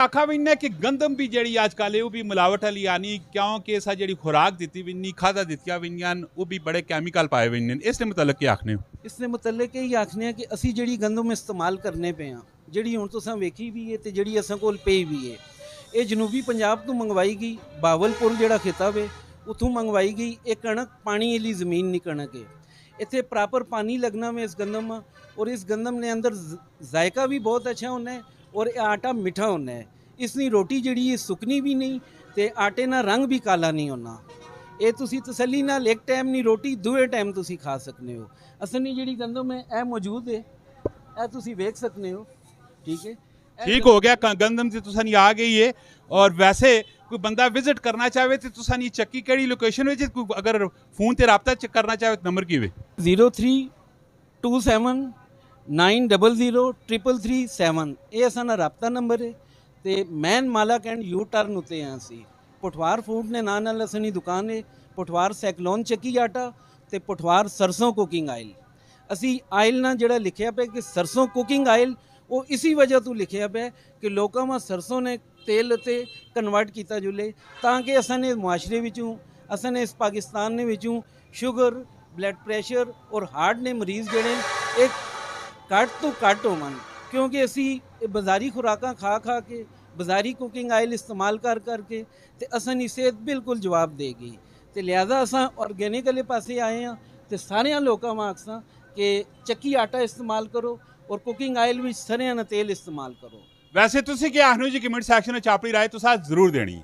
आखा भी इन्हें कि गंदम भी जड़ी आजकल है वो भी मिलावट वाली आनी क्योंकि ऐसा जड़ी खुराक दी भी नहीं खादा दित्तियां भी नहीं वो भी बड़े कैमिकल पाए हुए ने इसने मुतलक क्या आखने हो इसने मुतलक ਇਹ ਆਖਨੇ ਆ ਕਿ ਅਸੀਂ ਜਿਹੜੀ ਗੰਦਮ ਇਸਤੇਮਾਲ ਕਰਨੇ ਪਏ ਆ ਜਿਹੜੀ ਹੁਣ ਤੁਸੀਂ ਵੇਖੀ ਵੀ ਹੈ ਤੇ ਜਿਹੜੀ ਅਸਾਂ ਕੋਲ ਪਈ ਵੀ ਹੈ ਇਹ ਜਨੂਬੀ ਪੰਜਾਬ ਤੋਂ ਮੰਗਵਾਈ ਗਈ ਬਾਵਲਪੁਰ ਜਿਹੜਾ ਖਿਤਾਬ ਹੈ ਉਥੋਂ ਮੰਗਵਾਈ ਗਈ ਇਹ ਕਣਕ ਪਾਣੀ ਵਾਲੀ ਜ਼ਮੀਨ ਨਹੀਂ ਕਣਕ ਹੈ ਇੱਥੇ ਪ੍ਰੋਪਰ ਪਾਣੀ लगना में इस गंदम और इस गंदम ने अंदर जायका भी बहुत अच्छा होना है और ये आटा मिठा होना है इसकी रोटी ਜਿਹੜੀ ਸੁੱਕਣੀ ਵੀ ਨਹੀਂ ਤੇ ਆਟੇ ਨਾਲ ਰੰਗ ਵੀ ਕਾਲਾ ਨਹੀਂ ਹੋਣਾ ਇਹ ਤੁਸੀਂ ਤਸੱਲੀ ਨਾਲ ਇੱਕ ਟਾਈਮ ਨਹੀਂ ਰੋਟੀ ਦੂਏ ਟਾਈਮ ਤੁਸੀਂ ਖਾ ਸਕਦੇ ਹੋ ਅਸਲੀ ਜਿਹੜੀ ਗੰਦਮ ਹੈ ਇਹ ਮੌਜੂਦ ਹੈ ਇਹ ਤੁਸੀਂ ਵੇਖ ਸਕਦੇ ਹੋ ठीक है ठीक हो गया गंदम से तुसानी आ गई है और वैसे कोई बंदा विजिट करना चाहे तो तुसानी चक्की केड़ी लोकेशन में अगर फोन ते राबता करना चाहे नंबर की वे 0327 90033337 ਇਹ ਅਸਾਂ ਰਾਬਤਾ ਨੰਬਰ ਹੈ ਤੇ ਮੈਨ ਮਾਲਾ ਕੈਂਡ ਯੂ ਟਰਨ ਉਤੇ ਆ ਅਸੀਂ ਪਠਵਾਰ ਫੂਡ ਨੇ ਨਾਂ ਨਾਲ ਅਸਣੀ ਦੁਕਾਨ ਹੈ ਪਠਵਾਰ ਸਾਈਕਲੋਨ ਚੱਕੀ ਆਟਾ ਤੇ ਪਠਵਾਰ ਸਰਸੋਂ ਕੁਕਿੰਗ ਆਇਲ ਅਸੀਂ ਆਇਲ ਨਾਲ ਜਿਹੜਾ ਲਿਖਿਆ ਪਿਆ ਕਿ ਸਰਸੋਂ ਕੁਕਿੰਗ ਆਇਲ ਉਹ ਇਸੀ ਵਜ੍ਹਾ ਤੋਂ ਲਿਖਿਆ ਪਿਆ ਕਿ ਲੋਕਾਂ ਮਾ ਸਰਸੋਂ ਨੇ ਤੇਲ ਤੇ ਕਨਵਰਟ ਕੀਤਾ ਜੁਲੇ ਤਾਂ ਕਿ ਅਸਾਂ ਨੇ ਮੁਆਸ਼ਰੇ ਵਿੱਚੋਂ ਅਸਾਂ ਨੇ ਇਸ ਪਾਕਿਸਤਾਨ ਦੇ ਵਿੱਚੋਂ ਸ਼ੂਗਰ ਬਲੱਡ ਪ੍ਰੈਸ਼ਰ ਔਰ ਹਾਰਟ ਦੇ ਮਰੀਜ਼ ਜਿਹੜੇ ਇਹ ਘੱਟ ਤੋਂ ਘੱਟ ਹੋਵਣ ਕਿਉਂਕਿ ਅਸੀਂ ਇਹ ਬਾਜ਼ਾਰੀ ਖੁਰਾਕਾਂ ਖਾ ਖਾ ਕੇ ਬਾਜ਼ਾਰੀ ਕੁਕਿੰਗ ਆਇਲ ਇਸਤੇਮਾਲ ਕਰ ਕਰਕੇ ਤੇ ਅਸਾਂ ਦੀ ਸਿਹਤ ਬਿਲਕੁਲ ਜਵਾਬ ਦੇਗੀ ਤੇ ਲਿਹਾਜ਼ਾ ਅਸਾਂ ਆਰਗੈਨਿਕ ਵਾਲੇ ਪਾਸੇ ਆਏ ਹਾਂ ਤੇ ਸਾਰਿਆਂ ਲੋਕਾਂ ਨੂੰ ਆਖਸਾਂ ਕਿ ਚੱਕੀ ਆਟਾ ਇਸਤੇਮਾਲ ਕਰੋ और कुकिंग आयल भी सरेआं तेल इस्तेमाल करो वैसे तुसी क्या आखने हो जी कमेंट सैक्शन में अपनी राय तुसा जरूर देनी।